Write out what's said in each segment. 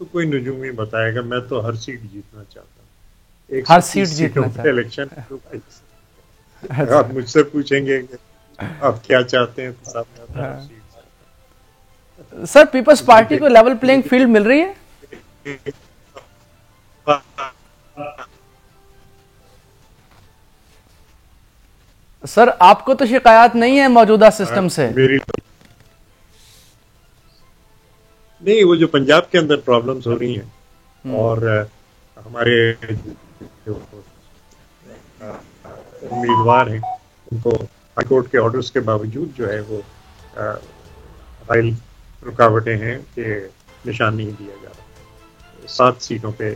تو کوئی نجوم ہی بتائے گا. میں تو ہر سیٹ جیتنا چاہتا ہوں. ہر سیٹ جیتنا چاہتا ہوں. الیکشن آپ مجھ سے پوچھیں گے آپ کیا چاہتے ہیں تو صاحب میں ہر سیٹ. سر پیپلز پارٹی کو لیول پلینگ فیلڈ مل رہی ہے؟ سر آپ کو تو شکایات نہیں ہے موجودہ سسٹم سے؟ نہیں، وہ جو پنجاب کے اندر پرابلمز ہو رہی ہیں اور ہمارے جو امیدوار ہیں ان کو ہائی کورٹ کے آرڈرز کے باوجود جو ہے وہ حائل رکاوٹیں ہیں کہ نشان نہیں دیا جا رہا. 7 سیٹوں پہ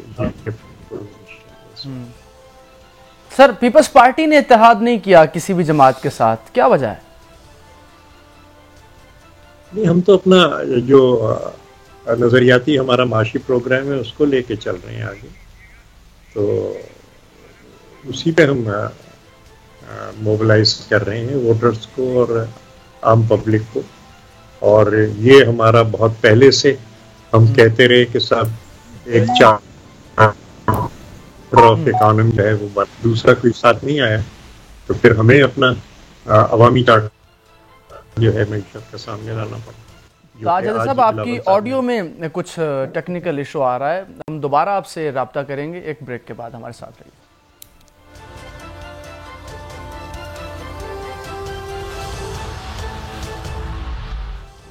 سر پیپلز پارٹی نے اتحاد نہیں کیا کسی بھی جماعت کے ساتھ، کیا وجہ ہے؟ نہیں، ہم تو اپنا جو نظریاتی ہمارا معاشی پروگرام ہے اس کو لے کے چل رہے ہیں آگے. تو اسی پہ ہم موبلائز کر رہے ہیں ووٹرز کو اور عام پبلک کو. اور یہ ہمارا بہت پہلے سے ہم کہتے رہے کہ صاحب ایک قانون جو ہے وہ دوسرا کوئی ساتھ نہیں آیا تو پھر ہمیں اپنا عوامی جو ہے معیشت کا سامنے لانا پڑا. تاج حیدر صاحب آپ کی آڈیو میں کچھ ٹیکنیکل ایشو آ رہا ہے، ہم دوبارہ آپ سے رابطہ کریں گے ایک بریک کے بعد. ہمارے ساتھ رہیے.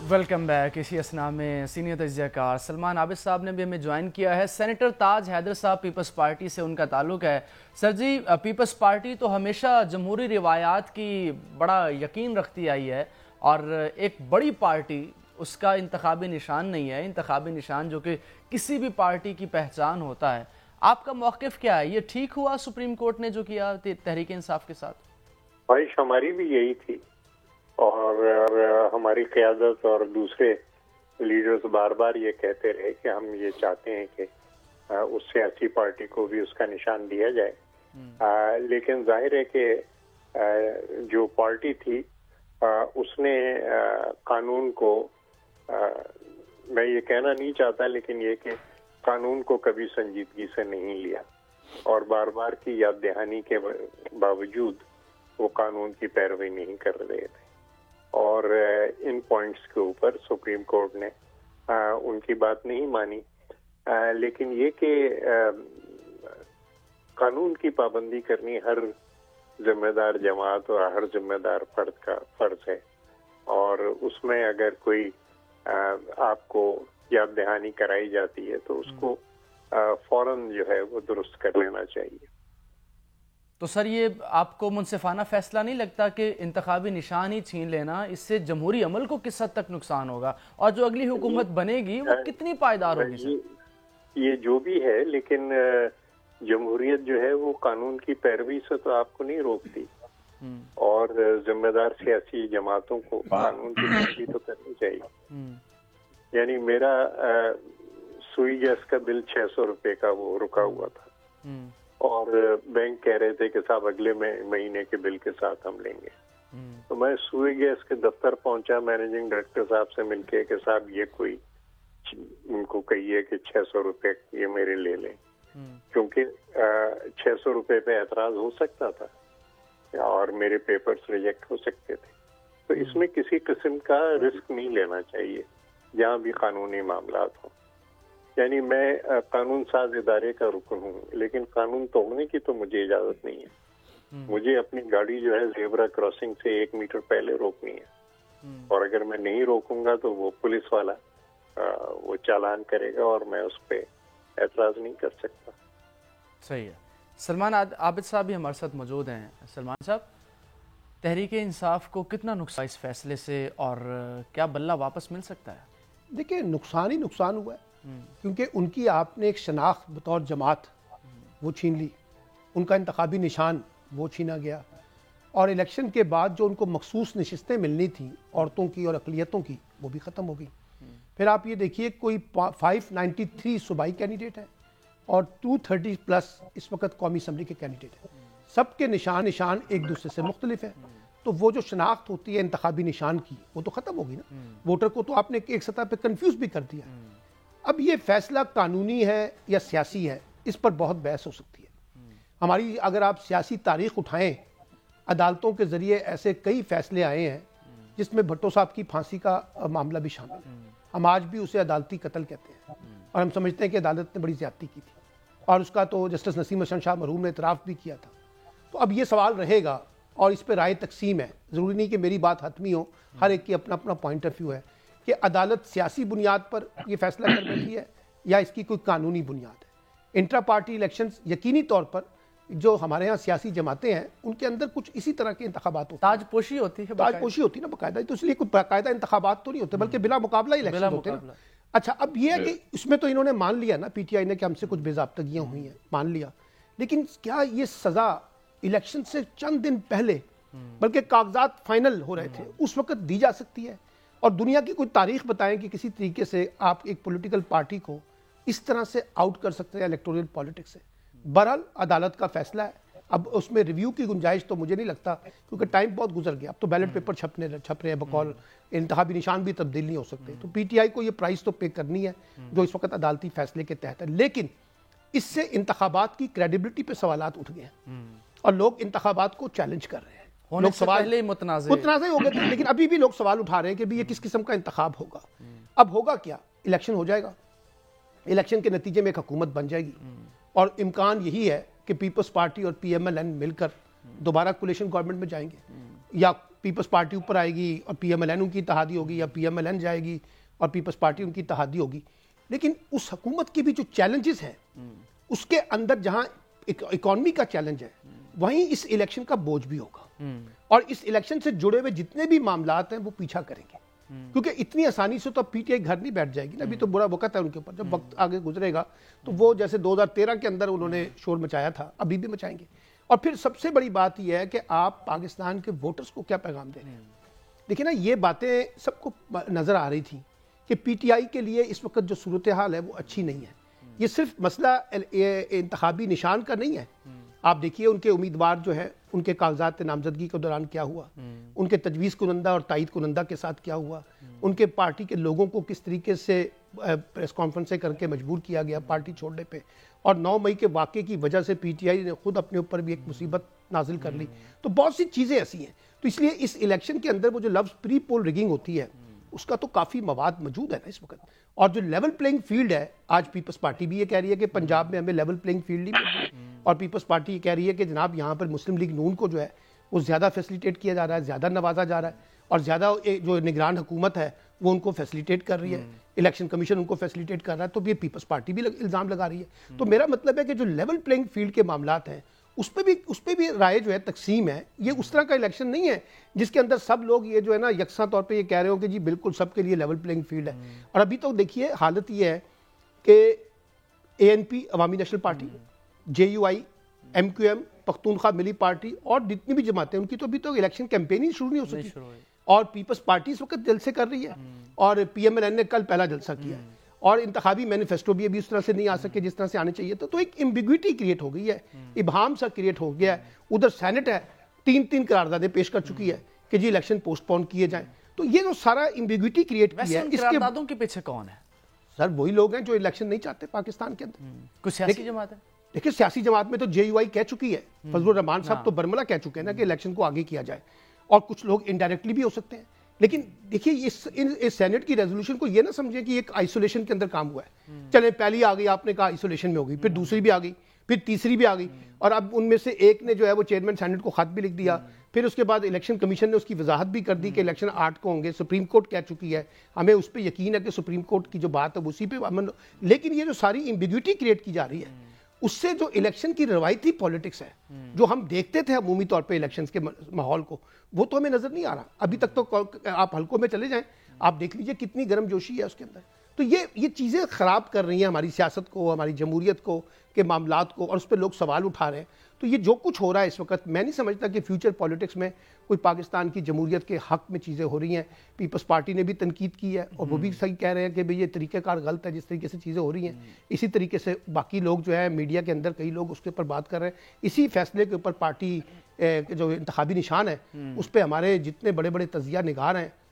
Welcome back. اسی اسنا میں سینئر تجزیہ کار سلمان عابد صاحب نے بھی ہمیں جوائن کیا ہے. سینیٹر تاج حیدر صاحب پیپلز پارٹی سے ان کا تعلق ہے. سر جی، پیپلز پارٹی تو ہمیشہ جمہوری روایات کی بڑا یقین رکھتی آئی ہے اور ایک بڑی پارٹی اس کا انتخابی نشان نہیں ہے، انتخابی نشان جو کہ کسی بھی پارٹی کی پہچان ہوتا ہے. آپ کا موقف کیا ہے؟ یہ ٹھیک ہوا سپریم کورٹ نے جو کیا تحریک انصاف کے ساتھ؟ خواہش ہماری بھی یہی تھی اور ہماری قیادت اور دوسرے لیڈرز بار بار یہ کہتے رہے کہ ہم یہ چاہتے ہیں کہ اس سیاسی پارٹی کو بھی اس کا نشان دیا جائے. لیکن ظاہر ہے کہ جو پارٹی تھی اس نے قانون کو، میں یہ کہنا نہیں چاہتا لیکن یہ کہ قانون کو کبھی سنجیدگی سے نہیں لیا اور بار بار کی یاد دہانی کے باوجود وہ قانون کی پیروی نہیں کر رہے تھے. اور ان پوائنٹس کے اوپر سپریم کورٹ نے ان کی بات نہیں مانی. لیکن یہ کہ قانون کی پابندی کرنی ہر ذمہ دار جماعت اور ہر ذمہ دار فرد کا فرض ہے اور اس میں اگر کوئی آپ کو یاد دہانی کرائی جاتی ہے تو اس کو فوراً جو ہے وہ درست کر لینا چاہیے. تو سر یہ آپ کو منصفانہ فیصلہ نہیں لگتا کہ انتخابی نشان ہی چھین لینا اس سے جمہوری عمل کو کس حد تک نقصان ہوگا اور جو اگلی حکومت بنے گی وہ کتنی پائیدار ہوگی؟ سر یہ جو بھی ہے لیکن جمہوریت جو ہے وہ قانون کی پیروی سے تو آپ کو نہیں روکتی اور ذمہ دار سیاسی جماعتوں کو قانون کی پیروی تو کرنی چاہیے. یعنی میرا سوئی گیس کا بل 600 روپے کا وہ رکا ہوا تھا اور بینک کہہ رہے تھے کہ صاحب اگلے مہینے کے بل کے ساتھ ہم لیں گے. تو میں سوئی گیس کے دفتر پہنچا مینیجنگ ڈائریکٹر صاحب سے مل کے کہ صاحب یہ کوئی ان کو کہیے کہ 600 روپے یہ میرے لے لیں کیونکہ 600 روپے پہ اعتراض ہو سکتا تھا اور میرے پیپرز ریجیکٹ ہو سکتے تھے. تو اس میں کسی قسم کا رسک نہیں لینا چاہیے جہاں بھی قانونی معاملات ہوں. یعنی میں قانون ساز ادارے کا رکن ہوں لیکن قانون توڑنے کی تو مجھے اجازت نہیں ہے. مجھے اپنی گاڑی جو ہے زیبرا کراسنگ سے 1 میٹر پہلے روکنی ہے اور اگر میں نہیں روکوں گا تو وہ پولیس والا وہ چالان کرے گا اور میں اس پہ اعتراض نہیں کر سکتا. صحیح ہے. سلمان عابد صاحب بھی ہمارے ساتھ موجود ہیں. سلمان صاحب، تحریک انصاف کو کتنا نقصان اس فیصلے سے اور کیا بلہ واپس مل سکتا ہے؟ دیکھیں نقصان ہی نقصان ہوا ہے کیونکہ ان کی آپ نے ایک شناخت بطور جماعت وہ چھین لی، ان کا انتخابی نشان وہ چھینا گیا اور الیکشن کے بعد جو ان کو مخصوص نشستیں ملنی تھیں عورتوں کی اور اقلیتوں کی وہ بھی ختم ہو گئی. پھر آپ یہ دیکھیے کوئی 593 صوبائی کینڈیڈیٹ ہیں اور 230 پلس اس وقت قومی اسمبلی کے کینڈیڈیٹ ہیں. سب کے نشان ایک دوسرے سے مختلف ہیں. تو وہ جو شناخت ہوتی ہے انتخابی نشان کی وہ تو ختم ہوگی نا. ووٹر کو تو آپ نے ایک سطح پہ کنفیوز بھی کر دیا. اب یہ فیصلہ قانونی ہے یا سیاسی ہے، اس پر بہت بحث ہو سکتی ہے. ہماری اگر آپ سیاسی تاریخ اٹھائیں، عدالتوں کے ذریعے ایسے کئی فیصلے آئے ہیں جس میں بھٹو صاحب کی پھانسی کا معاملہ بھی شامل ہے. ہم آج بھی اسے عدالتی قتل کہتے ہیں اور ہم سمجھتے ہیں کہ عدالت نے بڑی زیادتی کی تھی، اور اس کا تو جسٹس نسیم حسن شاہ مرحوم نے اعتراف بھی کیا تھا. تو اب یہ سوال رہے گا اور اس پہ رائے تقسیم ہے. ضروری نہیں کہ میری بات حتمی ہو، ہر ایک کی اپنا اپنا پوائنٹ آف ویو ہے کہ عدالت سیاسی بنیاد پر یہ فیصلہ کر بیٹھی ہے یا اس کی کوئی قانونی بنیاد ہے. انٹرا پارٹی الیکشنز یقینی طور پر جو ہمارے ہاں سیاسی جماعتیں ہیں ان کے اندر کچھ اسی طرح کے انتخابات ہوتے ہیں. تاج پوشی ہوتی ہے، تاج پوشی ہوتی ہے نا باقاعدہ. تو اس لیے کوئی باقاعدہ انتخابات تو نہیں ہوتے بلکہ بلا مقابلہ الیکشن ہوتے ہیں. اچھا اب یہ ہے کہ اس میں تو انہوں نے مان لیا نا پی ٹی آئی نے کہ ہم سے کچھ بے ضابطگیاں ہوئی ہیں، مان لیا. لیکن کیا یہ سزا الیکشن سے چند دن پہلے بلکہ کاغذات فائنل ہو رہے تھے اس وقت دی جا سکتی ہے؟ اور دنیا کی کوئی تاریخ بتائیں کہ کسی طریقے سے آپ ایک پولیٹیکل پارٹی کو اس طرح سے آؤٹ کر سکتے ہیں الیکٹورل پالیٹکس سے. بہرحال عدالت کا فیصلہ ہے. اب اس میں ریویو کی گنجائش تو مجھے نہیں لگتا کیونکہ ٹائم بہت گزر گیا. اب تو بیلٹ پیپر چھپ رہے ہیں بقول انتخابی نشان بھی تبدیل نہیں ہو سکتے. تو پی ٹی آئی کو یہ پرائز تو پے کرنی ہے جو اس وقت عدالتی فیصلے کے تحت ہے. لیکن اس سے انتخابات کی کریڈیبلٹی پہ سوالات اٹھ گئے ہیں اور لوگ انتخابات کو چیلنج کر رہے ہیں. لوگ سوال متنازع ہو گئے تھے لیکن ابھی بھی لوگ سوال اٹھا رہے ہیں کہ یہ کس قسم کا انتخاب ہوگا. اب ہوگا کیا؟ الیکشن ہو جائے گا، الیکشن کے نتیجے میں ایک حکومت بن جائے گی اور امکان یہی ہے کہ پیپلز پارٹی اور پی ایم ایل این مل کر دوبارہ کولیشن گورنمنٹ میں جائیں گے، یا پیپلز پارٹی اوپر آئے گی اور پی ایم ایل این ان کی اتحادی ہوگی، یا پی ایم ایل این جائے گی اور پیپلز پارٹی ان کی اتحادی ہوگی. لیکن اس حکومت کے بھی جو چیلنجز ہیں اس کے اندر جہاں اکانومی کا چیلنج ہے وہیں اس الیکشن کا بوجھ بھی ہوگا اور اس الیکشن سے جڑے ہوئے جتنے بھی معاملات ہیں وہ پیچھا کریں گے کیونکہ اتنی آسانی سے تو اب پی ٹی آئی گھر نہیں بیٹھ جائے گی نا. ابھی تو برا وقت ہے ان کے اوپر. جب وقت آگے گزرے گا تو وہ جیسے 2013 کے اندر انہوں نے شور مچایا تھا ابھی بھی مچائیں گے. اور پھر سب سے بڑی بات یہ ہے کہ آپ پاکستان کے ووٹرز کو کیا پیغام دے رہے ہیں. دیکھیں نا یہ باتیں سب کو نظر آ رہی تھی کہ پی ٹی آئی کے لیے اس وقت جو صورتحال ہے وہ اچھی نہیں ہے. یہ صرف مسئلہ انتخابی نشان کا نہیں ہے. آپ دیکھیے ان کے امیدوار جو ہے ان کے کاغذات نامزدگی کے دوران کیا ہوا، ان کے تجویز کنندہ اور تائید کنندہ کے ساتھ کیا ہوا، ان کے پارٹی کے لوگوں کو کس طریقے سے پریس کانفرنسیں کر کے مجبور کیا گیا پارٹی چھوڑنے پہ. اور 9 مئی کے واقعے کی وجہ سے پی ٹی آئی نے خود اپنے اوپر بھی ایک مصیبت نازل کر لی. تو بہت سی چیزیں ایسی ہیں. تو اس لیے اس الیکشن کے اندر وہ جو لفظ پری پول ریگنگ ہوتی ہے اس کا تو کافی مواد موجود ہے نا اس وقت. اور جو لیول پلینگ فیلڈ ہے آج پیپلز پارٹی بھی یہ کہہ رہی ہے کہ پنجاب میں ہمیں لیول پلینگ فیلڈ نہیں مل رہی، اور پیپلز پارٹی یہ کہہ رہی ہے کہ جناب یہاں پر مسلم لیگ نون کو جو ہے وہ زیادہ فیسیلیٹیٹ کیا جا رہا ہے، زیادہ نوازا جا رہا ہے، اور زیادہ جو نگران حکومت ہے وہ ان کو فیسیلیٹیٹ کر رہی ہے، الیکشن کمیشن ان کو فیسیلیٹیٹ کر رہا ہے. تو یہ پیپلز پارٹی بھی الزام لگا رہی ہے. تو میرا مطلب ہے کہ جو لیول پلینگ فیلڈ کے معاملات ہیں اس پہ بھی رائے جو ہے تقسیم ہے. یہ اس طرح کا الیکشن نہیں ہے جس کے اندر سب لوگ یہ جو ہے نا یکساں طور پہ یہ کہہ رہے ہو کہ جی بالکل سب کے لیے لیول پلینگ فیلڈ ہے. اور ابھی تو دیکھیے حالت یہ ہے کہ اے N P Awami national party, J U I, M Q M, Pakhtunkhwa Milli party اور جتنی بھی جماعتیں ان کی تو ابھی تو الیکشن کیمپین ہی شروع نہیں ہو سکی. اور پیپلز پارٹی اس وقت جلسے کر رہی ہے اور پی ایم ایل این نے کل پہلا جلسہ کیا ہے اور انتخابی مینیفیسٹو بھی ابھی اس طرح سے نہیں آ سکے جس طرح سے آنے چاہیے تھا. تو ایک ایمبیگوٹی کریٹ ہو گئی ہے، ابہام سا کریٹ ہو گیا ہے. ادھر سینٹ ہے 3 قراردادیں پیش کر چکی ہے کہ جی الیکشن پوسٹ پون کیے جائیں. تو یہ جو سارا ایمبیگوٹی کریٹ کی ہے اس کے قراردادوں کے پیچھے کون ہے؟ سر وہی لوگ ہیں جو الیکشن نہیں چاہتے پاکستان کے اندر. کچھ سیاسی جماعت ہے. دیکھیں سیاسی جماعت میں تو جے یو آئی کہہ چکی ہے، فضل الرحمان صاحب تو برملا کہہ چکے ہیں نا کہ الیکشن کو آگے کیا جائے، اور کچھ لوگ انڈائریکٹلی بھی ہو سکتے ہیں. لیکن دیکھیے اس سینٹ کی ریزولوشن کو یہ نہ سمجھیں کہ ایک آئسولیشن کے اندر کام ہوا ہے. چلیں پہلی آ گئی، آپ نے کہا آئسولیشن میں ہوگی، پھر دوسری بھی آ گئی، پھر تیسری بھی آ گئی، اور اب ان میں سے ایک نے جو ہے وہ چیئرمین سینٹ کو خط بھی لکھ دیا. پھر اس کے بعد الیکشن کمیشن نے اس کی وضاحت بھی کر دی کہ الیکشن 8 کو ہوں گے. سپریم کورٹ کہہ چکی ہے، ہمیں اس پہ یقین ہے کہ سپریم کورٹ کی جو بات ہے اسی پہ امن. لیکن یہ جو ساری ایمبیگوٹی کریٹ کی جا رہی ہے اس سے جو الیکشن کی روایتی پولیٹکس ہے جو ہم دیکھتے تھے عمومی طور پہ الیکشنز کے ماحول کو، وہ تو ہمیں نظر نہیں آ رہا ابھی تک. تو آپ حلقوں میں چلے جائیں، آپ دیکھ لیجئے کتنی گرم جوشی ہے اس کے اندر. تو یہ چیزیں خراب کر رہی ہیں ہماری سیاست کو، ہماری جمہوریت کو کے معاملات کو، اور اس پہ لوگ سوال اٹھا رہے ہیں. تو یہ جو کچھ ہو رہا ہے اس وقت، میں نہیں سمجھتا کہ فیوچر پالیٹکس میں کوئی پاکستان کی جمہوریت کے حق میں چیزیں ہو رہی ہیں. پیپلز پارٹی نے بھی تنقید کی ہے اور وہ بھی صحیح کہہ رہے ہیں کہ بھئی یہ طریقہ کار غلط ہے جس طریقے سے چیزیں ہو رہی ہیں. اسی طریقے سے باقی لوگ جو ہے میڈیا کے اندر کئی لوگ اس کے اوپر بات کر رہے ہیں. اسی فیصلے کے اوپر پارٹی جو انتخابی نشان ہے اس پہ ہمارے جتنے بڑے بڑے تجزیہ نگار ہیں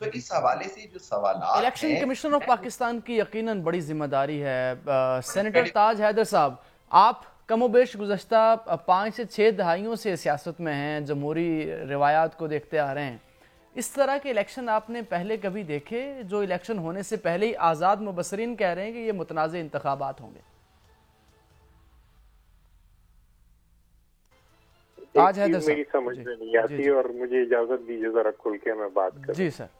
تو اس حوالے سے جو سوالات الیکشن کمیشن آف پاکستان کی یقیناً بڑی ذمہ داری ہے. سینیٹر تاج حیدر صاحب، آپ کم و بیش گزشتہ 5 سے 6 دہائیوں سے سیاست میں ہیں، جمہوری روایات کو دیکھتے آ رہے ہیں. اس طرح کے الیکشن آپ نے پہلے کبھی دیکھے جو الیکشن ہونے سے پہلے ہی آزاد مبصرین کہہ رہے ہیں کہ یہ متنازع انتخابات ہوں گے؟ ایک چیز میری سمجھ میں نہیں آتی اور مجھے اجازت دیجیے ذرا کھل کے میں بات کروں. جی سر.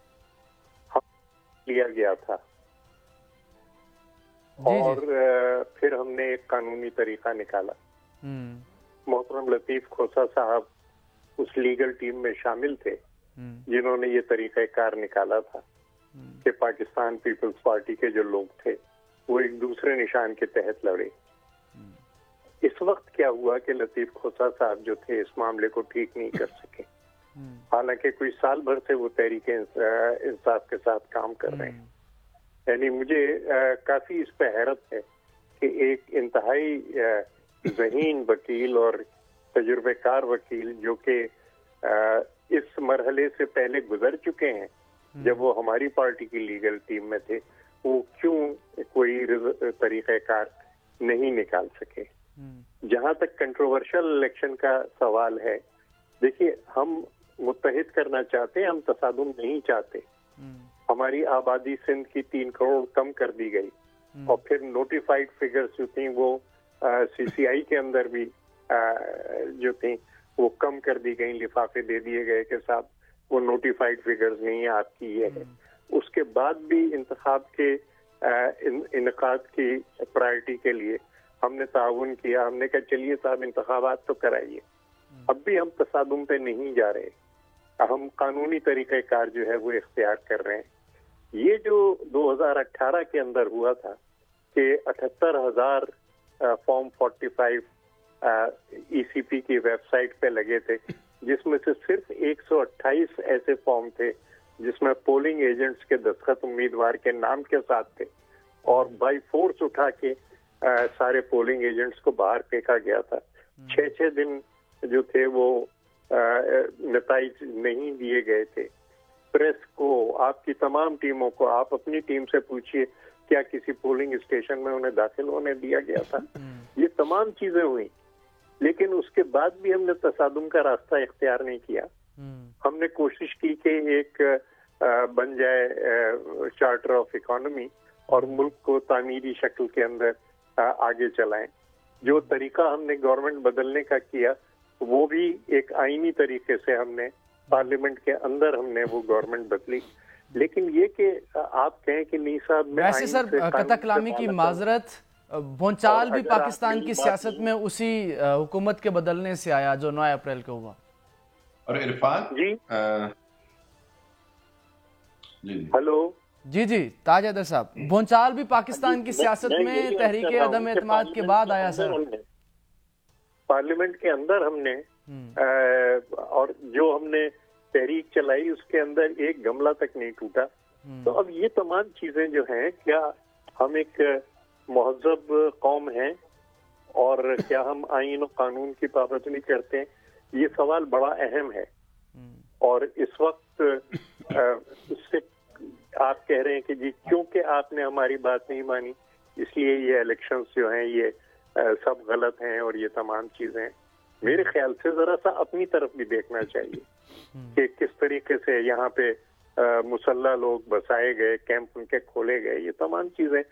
لیا گیا تھا اور پھر ہم نے ایک قانونی طریقہ نکالا. محترم لطیف کھوسا صاحب اس لیگل ٹیم میں شامل تھے جنہوں نے یہ طریقہ کار نکالا تھا کہ پاکستان پیپلز پارٹی کے جو لوگ تھے وہ ایک دوسرے نشان کے تحت لڑے. اس وقت کیا ہوا کہ لطیف کھوسا صاحب جو تھے اس معاملے کو ٹھیک نہیں کر سکے، حالانکہ کوئی سال بھر سے وہ تحریک انصاف کے ساتھ کام کر رہے ہیں. یعنی مجھے کافی اس پہ حیرت ہے کہ ایک انتہائی ذہین وکیل اور تجربہ کار وکیل جو کہ اس مرحلے سے پہلے گزر چکے ہیں جب وہ ہماری پارٹی کی لیگل ٹیم میں تھے، وہ کیوں کوئی طریقہ کار نہیں نکال سکے. جہاں تک کنٹروورشل الیکشن کا سوال ہے، دیکھیے ہم متحد کرنا چاہتے ہیں، ہم تصادم نہیں چاہتے. ہماری آبادی سندھ کی 3 کروڑ کم کر دی گئی اور پھر نوٹیفائڈ فگرز جو تھیں وہ سی سی آئی کے اندر بھی جو تھیں وہ کم کر دی گئیں، لفافے دے دیے گئے کہ صاحب وہ نوٹیفائڈ فگرز نہیں ہیں، آپ کی یہ ہے. اس کے بعد بھی انتخاب کے انعقاد کی پرائرٹی کے لیے ہم نے تعاون کیا. ہم نے کہا چلیے صاحب انتخابات تو کرائیے. اب بھی ہم تصادم پہ نہیں جا رہے، ہم قانونی طریقہ کار جو ہے وہ اختیار کر رہے ہیں. یہ جو 2018 کے اندر ہوا تھا کہ 78,000 فارم 45 ای سی پی کی ویب سائٹ پہ لگے تھے، جس میں سے صرف 128 ایسے فارم تھے جس میں پولنگ ایجنٹس کے دستخط امیدوار کے نام کے ساتھ تھے، اور بائی فورس اٹھا کے سارے پولنگ ایجنٹس کو باہر پھینکا گیا تھا. 6 دن جو تھے وہ نتائج نہیں دیے گئے تھے. پریس کو، آپ کی تمام ٹیموں کو، آپ اپنی ٹیم سے پوچھئے کیا کسی پولنگ اسٹیشن میں انہیں داخل ہونے دیا گیا تھا. یہ تمام چیزیں ہوئیں، لیکن اس کے بعد بھی ہم نے تصادم کا راستہ اختیار نہیں کیا. ہم نے کوشش کی کہ ایک بن جائے چارٹر آف اکانومی اور ملک کو تعمیری شکل کے اندر آگے چلائیں. جو طریقہ ہم نے گورنمنٹ بدلنے کا کیا وہ بھی ایک آئینی طریقے سے ہم نے پارلیمنٹ کے اندر ہم نے وہ گورنمنٹ بدلی. لیکن یہ کہ آپ کہیں کہ نہیں صاحب میں ویسے سر قطع کلامی کی معذرت، بھونچال بھی پاکستان کی سیاست میں اسی حکومت کے بدلنے سے آیا جو 9 اپریل کو ہوا. اور عرفان جی ہلو جی تاج حیدر صاحب، بھونچال بھی پاکستان کی سیاست میں تحریک عدم اعتماد کے بعد آیا سر. پارلیمنٹ کے اندر ہم نے اور جو ہم نے تحریک چلائی اس کے اندر ایک گملہ تک نہیں ٹوٹا. تو اب یہ تمام چیزیں جو ہیں، کیا ہم ایک مہذب قوم ہیں اور کیا ہم آئین و قانون کی پابندی کرتے ہیں؟ یہ سوال بڑا اہم ہے. اور اس وقت اس سے آپ کہہ رہے ہیں کہ جی کیونکہ آپ نے ہماری بات نہیں مانی اس لیے یہ الیکشنز جو ہیں یہ سب غلط ہیں اور یہ تمام چیزیں. میرے خیال سے ذرا سا اپنی طرف بھی دیکھنا چاہیے کہ کس طریقے سے یہاں پہ مسلح لوگ بسائے گئے، کیمپ ان کے کھولے گئے، یہ تمام چیزیں.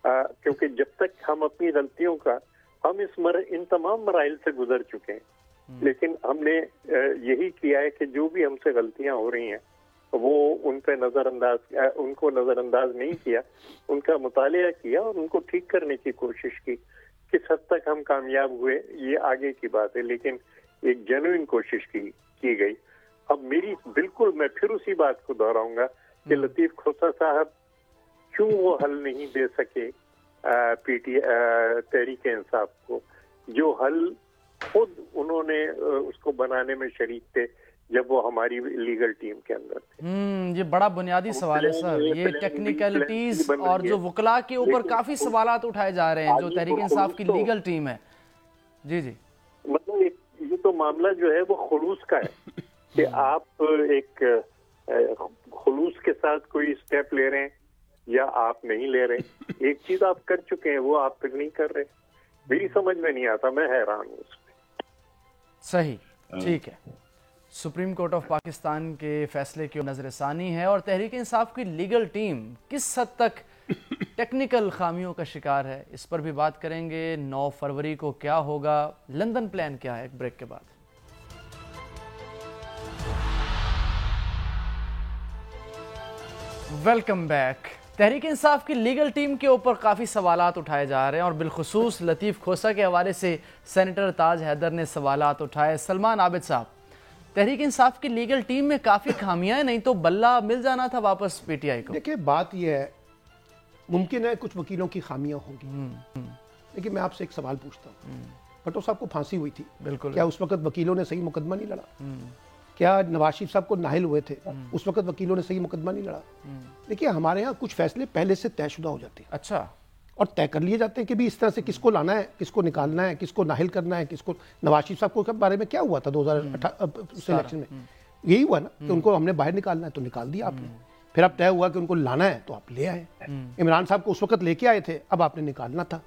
کیونکہ جب تک ہم اپنی غلطیوں کا، ہم ان تمام مراحل سے گزر چکے ہیں، لیکن ہم نے یہی کیا ہے کہ جو بھی ہم سے غلطیاں ہو رہی ہیں وہ ان کو نظر انداز نہیں کیا، ان کا مطالعہ کیا اور ان کو ٹھیک کرنے کی کوشش کی. کس حد تک ہم کامیاب ہوئے یہ آگے کی بات ہے، لیکن ایک جینوئن کوشش کی گئی. اب میری بالکل میں پھر اسی بات کو دہراؤں گا کہ لطیف کھوسا صاحب کیوں وہ حل نہیں دے سکے تحریک انصاف کو، جو حل خود انہوں نے اس کو بنانے میں شریک تھے جب وہ ہماری لیگل ٹیم کے اندر تھے. یہ بڑا بنیادی سوال ہے سر. یہ ٹیکنیکلٹیز اور جو وکلاء کے اوپر کافی سوالات اٹھائے جا رہے ہیں جو تحریک انصاف کی لیگل ٹیم ہے. جی مطلب یہ تو معاملہ جو ہے وہ خلوص کا ہے کہ آپ ایک خلوص کے ساتھ کوئی اسٹیپ لے رہے ہیں یا آپ نہیں لے رہے. ایک چیز آپ کر چکے ہیں وہ آپ پھر نہیں کر رہے. میری سمجھ میں نہیں آتا, میں حیران ہوں اس پہ. صحیح, ٹھیک ہے. سپریم کورٹ آف پاکستان کے فیصلے کی نظر ثانی ہے اور تحریک انصاف کی لیگل ٹیم کس حد تک ٹیکنیکل خامیوں کا شکار ہے, اس پر بھی بات کریں گے. 9 فروری کو کیا ہوگا, لندن پلان کیا ہے, ایک بریک کے بعد. Welcome back. تحریک انصاف کی لیگل ٹیم کے اوپر کافی سوالات اٹھائے جا رہے ہیں اور بالخصوص لطیف کھوسہ کے حوالے سے سینیٹر تاج حیدر نے سوالات اٹھائے. سلمان عابد صاحب, تحریک انصاف کی لیگل ٹیم میں کافی خامیاں ہیں, نہیں تو بلہ مل جانا تھا واپس پی ٹی آئی کو. دیکھیں بات یہ ہے, ممکن ہے کچھ وکیلوں کی خامیاں ہوں گی, لیکن میں آپ سے ایک سوال پوچھتا ہوں. بھٹو صاحب کو پھانسی ہوئی تھی, بالکل, کیا اس وقت وکیلوں نے صحیح مقدمہ نہیں لڑا؟ کیا نواز شریف صاحب کو نااہل ہوئے تھے, اس وقت وکیلوں نے صحیح مقدمہ نہیں لڑا؟ دیکھیے ہمارے ہاں کچھ فیصلے پہلے سے طے شدہ ہو جاتے ہیں, اچھا, اور طے کر لیے جاتے ہیں کہ بھی اس طرح سے کس کو لانا ہے, کس کو نکالنا ہے, کس کو نااہل کرنا ہے, کس کو. نواز شریف صاحب کو بارے میں کیا ہوا تھا 2018 سے الیکشن میں؟ یہی ہوا نا کہ ان کو ہم نے باہر نکالنا ہے تو نکال دیا آپ نے. پھر اب طے ہوا کہ ان کو لانا ہے تو آپ لے آئے. عمران صاحب کو اس وقت لے کے آئے تھے, اب آپ نے نکالنا تھا.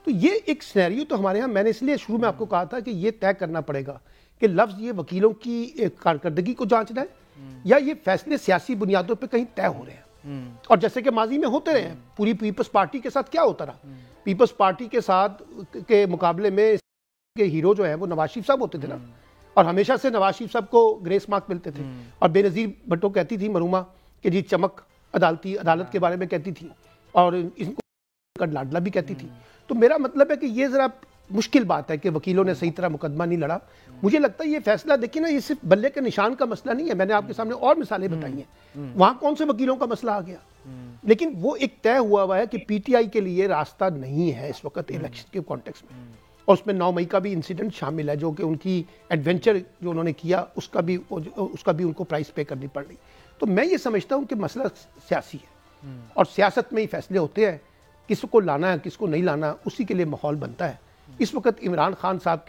تو یہ ایک سینیریو تو ہمارے ہاں, میں نے اس لیے شروع میں آپ کو کہا تھا کہ یہ طے کرنا پڑے گا کہ لفظ یہ وکیلوں کی کارکردگی کو جانچنا ہے یا یہ فیصلے سیاسی بنیادوں پہ کہیں طے ہو رہے ہیں. اور جیسے کہ ماضی میں ہوتے رہے ہیں, پوری پیپلز پارٹی کے ساتھ کیا ہوتا رہا, پیپلز پارٹی کے ساتھ کے مقابلے میں ہیرو جو ہے وہ نواز شریف صاحب ہوتے تھے نا, اور ہمیشہ سے نواز شریف صاحب کو گریس مارک ملتے تھے. اور بے نظیر بھٹو کہتی تھی مرحومہ کہ جی چمک عدالت کے بارے میں کہتی تھی, اور ان کو لاڈلا بھی کہتی تھی. تو میرا مطلب ہے کہ یہ ذرا مشکل بات ہے کہ وکیلوں نے صحیح طرح مقدمہ نہیں لڑا. مجھے لگتا ہے یہ فیصلہ دیکھیں نا, یہ صرف بلے کے نشان کا مسئلہ نہیں ہے. میں نے آپ کے سامنے اور مثالیں بتائی ہیں, وہاں کون سے وکیلوں کا مسئلہ آ گیا, لیکن وہ ایک طے ہوا ہے کہ پی ٹی آئی کے لیے راستہ نہیں ہے اس وقت الیکشن کے کانٹیکس میں. اور اس میں 9 مئی کا بھی انسیڈنٹ شامل ہے, جو کہ ان کی ایڈونچر جو انہوں نے کیا اس کا بھی ان کو پرائز پے کرنی پڑ رہی. تو میں یہ سمجھتا ہوں کہ مسئلہ سیاسی ہے, اور سیاست میں ہی فیصلے ہوتے ہیں, کس کو لانا ہے کس کو نہیں لانا, اسی کے لیے ماحول بنتا ہے. اس وقت عمران خان صاحب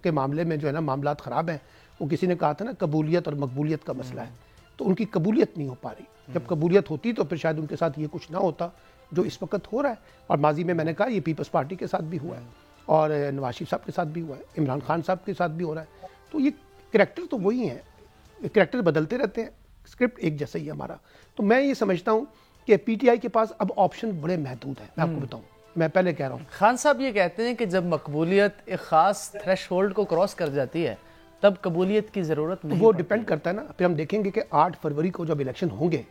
کے معاملے میں جو ہے نا معاملات خراب ہیں. وہ کسی نے کہا تھا نا قبولیت اور مقبولیت کا مسئلہ ہے, تو ان کی قبولیت نہیں ہو پا رہی. جب قبولیت ہوتی تو پھر شاید ان کے ساتھ یہ کچھ نہ ہوتا جو اس وقت ہو رہا ہے. اور ماضی میں نے کہا یہ پیپلز پارٹی کے ساتھ بھی ہوا ہے, اور نواز شریف صاحب کے ساتھ بھی ہوا ہے, عمران خان صاحب کے ساتھ بھی ہو رہا ہے. تو یہ کریکٹر تو وہی ہیں, کریکٹر بدلتے رہتے ہیں, اسکرپٹ ایک جیسا ہی ہے ہمارا. تو میں یہ سمجھتا ہوں کہ پی ٹی آئی کے پاس اب آپشن بڑے محدود ہیں. میں آپ کو بتاؤں, میں پہلے کہہ رہا ہوں, خان صاحب یہ کہتے ہیں کہ جب مقبولیت ایک خاص تھریش ہولڈ کو کراس کر جاتی ہے تب قبولیت کی ضرورت نہیں. وہ ڈیپینڈ کرتا ہے نا. پھر ہم دیکھیں گے کہ 8 فروری کو جب الیکشن ہوں گے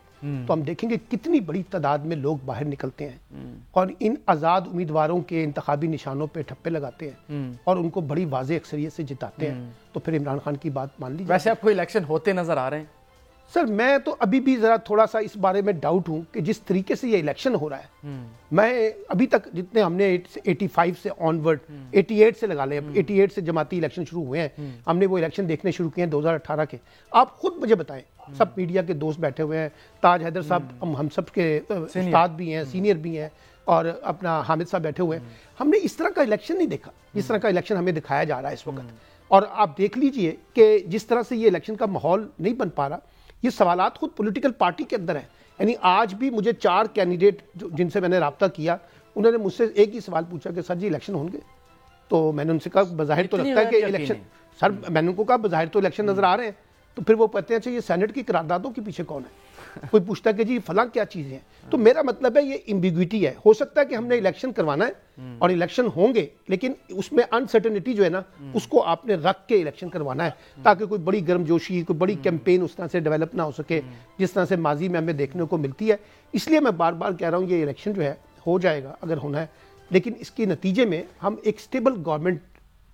تو ہم دیکھیں گے کتنی بڑی تعداد میں لوگ باہر نکلتے ہیں اور ان آزاد امیدواروں کے انتخابی نشانوں پہ ٹھپے لگاتے ہیں اور ان کو بڑی واضح اکثریت سے جتاتے ہیں. تو پھر عمران خان کی بات مان لی جائے. ویسے آپ کو الیکشن ہوتے نظر آ رہے ہیں؟ سر میں تو ابھی بھی ذرا تھوڑا سا اس بارے میں ڈاؤٹ ہوں کہ جس طریقے سے یہ الیکشن ہو رہا ہے, میں ابھی تک جتنے ہم نے 85 سے آن ورڈ 88 سے لگا لیں, 88 سے جماعتی الیکشن شروع ہوئے ہیں, ہم نے وہ الیکشن دیکھنے شروع کیے ہیں 2018 کے. آپ خود مجھے بتائیں, سب میڈیا کے دوست بیٹھے ہوئے ہیں, تاج حیدر صاحب ہم سب کے استاد بھی ہیں, سینئر بھی ہیں, اور اپنا حامد صاحب بیٹھے ہوئے ہیں. ہم نے اس طرح کا الیکشن نہیں دیکھا جس طرح کا الیکشن ہمیں دکھایا جا رہا ہے اس وقت. اور آپ دیکھ لیجئے کہ جس طرح سے یہ الیکشن کا ماحول نہیں بن پا رہا, یہ سوالات خود پولیٹیکل پارٹی کے اندر ہیں. یعنی آج بھی مجھے 4 کینڈیڈیٹ جن سے میں نے رابطہ کیا, انہوں نے مجھ سے ایک ہی سوال پوچھا کہ سر جی الیکشن ہوں گے؟ تو میں نے ان سے کہا بظاہر تو لگتا ہے کہ الیکشن, سر میں نے ان کو کہا بظاہر تو الیکشن نظر آ رہے ہیں. تو پھر وہ کہتے ہیں اچھا یہ سینٹ کی قراردادوں کے پیچھے کون ہے؟ کوئی پوچھتا ہے کہ جی فلاں کیا چیزیں ہیں. تو میرا مطلب ہے یہ ایمبیگوٹی ہے. ہو سکتا ہے کہ ہم نے الیکشن کروانا ہے اور الیکشن ہوں گے, لیکن اس میں انسرٹنٹی جو ہے نا اس کو آپ نے رکھ کے الیکشن کروانا ہے, تاکہ کوئی بڑی گرم جوشی, کوئی بڑی کیمپین اس طرح سے ڈیولپ نہ ہو سکے جس طرح سے ماضی میں ہمیں دیکھنے کو ملتی ہے. اس لیے میں بار بار کہہ رہا ہوں یہ الیکشن جو ہے ہو جائے گا اگر ہونا ہے, لیکن اس کے نتیجے میں ہم ایک سٹیبل گورنمنٹ,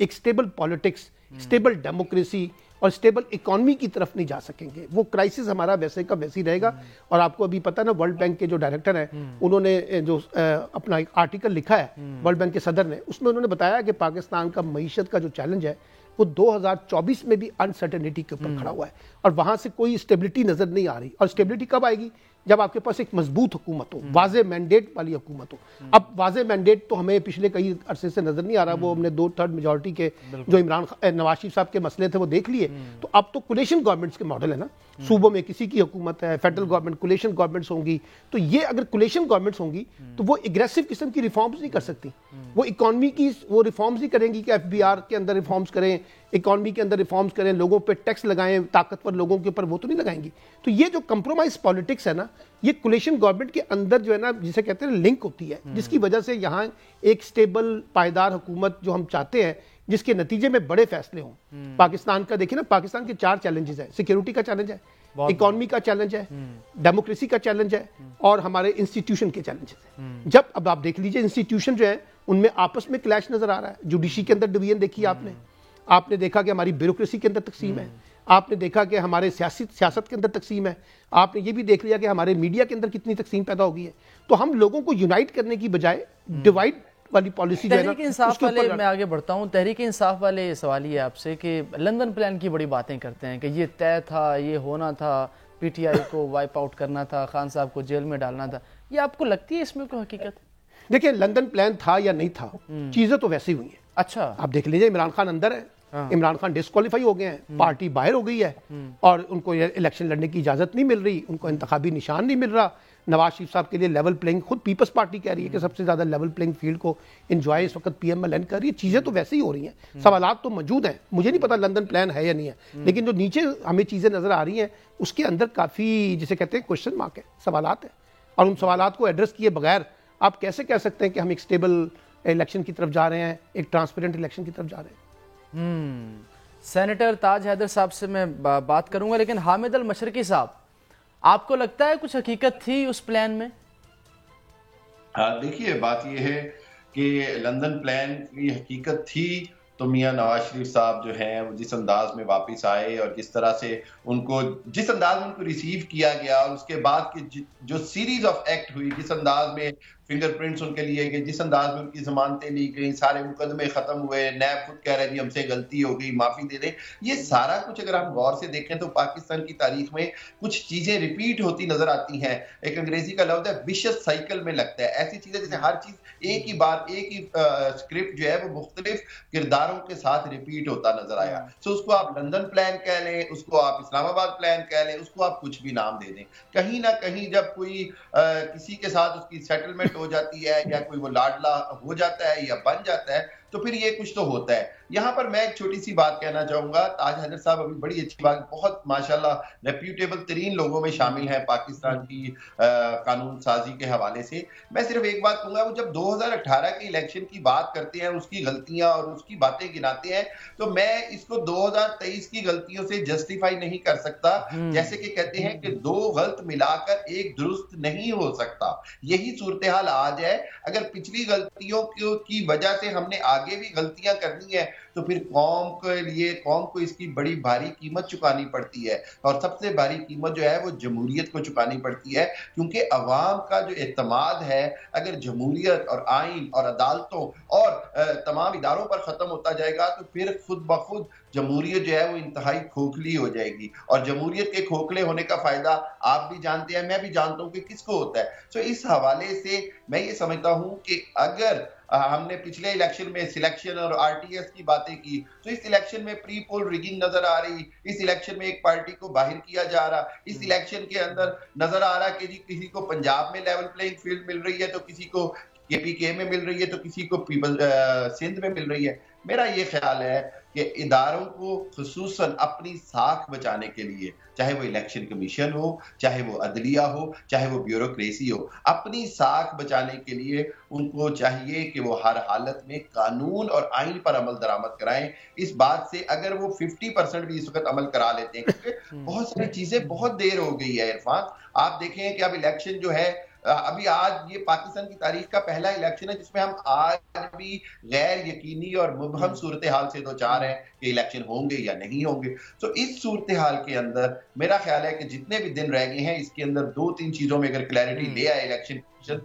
ایک سٹیبل پالیٹکس, سٹیبل ڈیموکریسی اور سٹیبل اکانومی کی طرف نہیں جا سکیں گے. وہ کرائسس ہمارا ویسے کا ویسے ہی رہے گا. اور آپ کو ابھی پتہ نا ورلڈ بینک کے جو ڈائریکٹر ہیں انہوں نے جو اپنا ایک آرٹیکل لکھا ہے ورلڈ بینک کے صدر نے, اس میں انہوں نے بتایا کہ پاکستان کا معیشت کا جو چیلنج ہے وہ 2024 میں بھی انسرٹنٹی کے اوپر کھڑا ہوا ہے, اور وہاں سے کوئی اسٹیبلٹی نظر نہیں آ رہی. اور اسٹیبلٹی کب آئے گی؟ جب آپ کے پاس ایک مضبوط حکومت ہو, واضح مینڈیٹ والی حکومت ہو. اب واضح مینڈیٹ تو ہمیں پچھلے کئی عرصے سے نظر نہیں آ رہا, وہ ہم نے 2/3 میجورٹی کے جو نواز شریف صاحب کے مسئلے تھے وہ دیکھ لیے. تو اب تو کولیشن گورنمنٹس کے ماڈل ہے نا, صوبوں میں کسی کی حکومت ہے, فیڈرل گورنمنٹ, کولیشن گورنمنٹس ہوں گی. تو یہ اگر کولیشن گورنمنٹس ہوں گی تو وہ اگریسو قسم کی ریفارمز نہیں کر سکتی, وہ اکانومی کی وہ ریفارمز نہیں کریں گی کہ FBR کے اندر ریفارمز کریں, اکانومی کے اندر ریفارمز کریں, لوگوں پہ ٹیکس لگائیں, طاقتور لوگوں کے اوپر, وہ تو نہیں لگائیں گی. تو یہ جو کمپرومائز پالیٹکس ہے نا, یہ کولیشن گورنمنٹ کے اندر جو ہے نا, جسے کہتے ہیں لنک ہوتی ہے, جس کی وجہ سے یہاں ایک سٹیبل پائیدار حکومت جو ہم چاہتے ہیں, جس کے نتیجے میں بڑے فیصلے ہوں. پاکستان کا دیکھیں نا, پاکستان کے 4 چیلنجز ہیں. سیکیورٹی کا چیلنج ہے, اکانومی کا چیلنج ہے, ڈیموکریسی کا چیلنج ہے, اور ہمارے انسٹیٹیوشن کے چیلنجز ہیں. جب اب آپ دیکھ لیجئے انسٹیٹیوشن جو ہیں ان میں آپس میں کلیش نظر آ رہا ہے. جوڈیشی کے اندر ڈویژن دیکھی آپ نے دیکھا کہ ہماری بیوروکریسی کے اندر تقسیم ہے, آپ نے دیکھا کہ ہمارے سیاست کے اندر تقسیم ہے, آپ نے یہ بھی دیکھ لیا کہ ہمارے میڈیا کے اندر کتنی تقسیم پیدا ہو گئی ہے. تو ہم لوگوں کو یونائٹ کرنے کی بجائے ڈیوائڈ والی پالیسی جو ہے نا, تحریک انصاف والے, میں آگے بڑھتا ہوں, تحریک انصاف والے سوال یہ ہے آپ سے کہ لندن پلان کی بڑی باتیں کرتے ہیں کہ یہ طے تھا, یہ ہونا تھا, PTI کو وائپ آؤٹ کرنا تھا, خان صاحب کو جیل میں ڈالنا تھا. یہ آپ کو لگتی ہے اس میں کوئی حقیقت؟ دیکھیں لندن پلان تھا یا نہیں تھا, چیزیں تو ویسے ہوئی ہیں. اچھا, آپ دیکھ لیجئے عمران خان اندر ہے, عمران خان ڈسکوالیفائی ہو گئے ہیں, پارٹی باہر ہو گئی ہے, اور ان کو الیکشن لڑنے کی اجازت نہیں مل رہی, ان کو انتخابی نشان نہیں مل رہا. نواز شریف صاحب کے لیے لیول پلینگ, خود پیپلز پارٹی کہہ رہی ہے کہ سب سے زیادہ لیول پلینگ فیلڈ کو انجوائے اس وقت PMLN کر رہی ہے. چیزیں تو ویسے ہی ہو رہی ہیں, سوالات تو موجود ہیں. مجھے نہیں پتا لندن پلان ہے یا نہیں ہے, لیکن جو نیچے ہمیں چیزیں نظر آ رہی ہیں اس کے اندر کافی جسے کہتے ہیں کوشچن مارک ہے, سوالات ہیں, اور ان سوالات کو ایڈریس کیے بغیر آپ کیسے کہہ سکتے ہیں کہ ہم ایک سٹیبل الیکشن کی طرف جا رہے ہیں, ایک ٹرانسپیرنٹ الیکشن کی طرف جا رہے ہیں. سینیٹر تاج حیدر صاحب سے میں بات کروں گا, لیکن حامد المشرقی صاحب, آپ کو لگتا ہے کچھ حقیقت تھی اس پلان میں؟ دیکھیے بات یہ ہے کہ لندن پلان کی حقیقت تھی تو میاں نواز شریف صاحب جو ہیں وہ جس انداز میں واپس آئے, اور جس طرح سے جس انداز میں ان کو ریسیو کیا گیا, اور اس کے بعد کی جو سیریز آف ایکٹ ہوئی, جس انداز میں فنگر پرنٹس ان کے لیے گئے, جس انداز میں ان کی ضمانتیں لی گئیں, سارے مقدمے ختم ہوئے, نیب خود کہہ رہے جی ہم سے غلطی ہو گئی, معافی دے دیں. یہ سارا کچھ اگر ہم غور سے دیکھیں تو پاکستان کی تاریخ میں کچھ چیزیں ریپیٹ ہوتی نظر آتی ہیں. ایک انگریزی کا لفظ ہے ویشس سائیکل میں لگتا ہے. ایسی چیزیں جیسے ہر چیز ایک ہی بات, ایک ہی اسکرپٹ جو ہے وہ مختلف کرداروں کے ساتھ ریپیٹ ہوتا نظر آیا. سو اس کو آپ لندن پلان کہہ لیں, اس کو آپ اسلام آباد پلان کہہ لیں, اس کو آپ کچھ بھی نام دے دیں, کہیں نہ کہیں جب کوئی کسی کے ساتھ اس کی سیٹلمنٹ ہو جاتی ہے, یا کوئی وہ لاڈلا ہو جاتا ہے یا بن جاتا ہے, تو پھر یہ کچھ تو ہوتا ہے. یہاں پر میں ایک چھوٹی سی بات کہنا چاہوں گا. تاج حیدر صاحب ابھی بڑی اچھی بات, بہت ماشاءاللہ ریپیوٹیبل ترین لوگوں میں شامل ہیں پاکستان کی قانون سازی کے حوالے سے. میں صرف ایک بات کہوں گا, وہ جب 2018 کے الیکشن کی بات کرتے ہیں, اس کی غلطیاں اور اس کی باتیں گناتے ہیں, تو میں اس کو 2023 کی غلطیوں سے جسٹیفائی نہیں کر سکتا. جیسے کہ کہتے ہیں کہ 2 غلط ملا کر ایک درست نہیں ہو سکتا. یہی صورتحال آج ہے. اگر پچھلی غلطیوں کی وجہ سے ہم نے آگے بھی غلطیاں کرنی ہیں تو پھر قوم کو اس کی بڑی بھاری قیمت چکانی پڑتی ہے, اور سب سے بھاری قیمت جو ہے وہ جمہوریت کو چکانی پڑتی ہے. کیونکہ عوام کا جو اعتماد ہے اگر جمہوریت اور آئین اور عدالتوں اور تمام اداروں پر ختم ہوتا جائے گا, تو پھر خود بخود جمہوریت جو ہے وہ انتہائی کھوکھلی ہو جائے گی. اور جمہوریت کے کھوکھلے ہونے کا فائدہ آپ بھی جانتے ہیں, میں بھی جانتا ہوں کہ کس کو ہوتا ہے. تو اس حوالے سے میں یہ سمجھتا ہوں کہ اگر ہم نے پچھلے الیکشن میں سلیکشن اور RTS کی باتیں کی, تو اس الیکشن میں پری پول ریگنگ نظر آ رہی, اس الیکشن میں ایک پارٹی کو باہر کیا جا رہا, اس الیکشن کے اندر نظر آ رہا کہ جی کسی کو پنجاب میں لیول پلینگ فیلڈ مل رہی ہے, تو کسی کو KPK میں مل رہی ہے, تو کسی کو سندھ میں مل رہی ہے. میرا یہ خیال ہے کہ اداروں کو خصوصاً اپنی ساکھ بچانے کے لیے, چاہے وہ الیکشن کمیشن ہو, چاہے وہ عدلیہ ہو, چاہے وہ بیوروکریسی ہو, اپنی ساکھ بچانے کے لیے ان کو چاہیے کہ وہ ہر حالت میں قانون اور آئین پر عمل درآمد کرائیں. اس بات سے اگر وہ 50% بھی اس وقت عمل کرا لیتے ہیں, کیونکہ بہت ساری چیزیں بہت دیر ہو گئی ہے. عرفان آپ دیکھیں کہ اب الیکشن جو ہے, ابھی آج یہ پاکستان کی تاریخ کا پہلا الیکشن ہے جس میں ہم آج بھی غیر یقینی اور مبہم صورتحال سے دوچار ہیں کہ الیکشن ہوں گے یا نہیں ہوں گے. تو اس صورتحال کے اندر میرا خیال ہے کہ جتنے بھی دن رہ گئے ہیں اس کے اندر 2-3 چیزوں میں اگر کلیئرٹی لے آئے الیکشن کمیشن,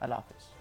اللہ حافظ.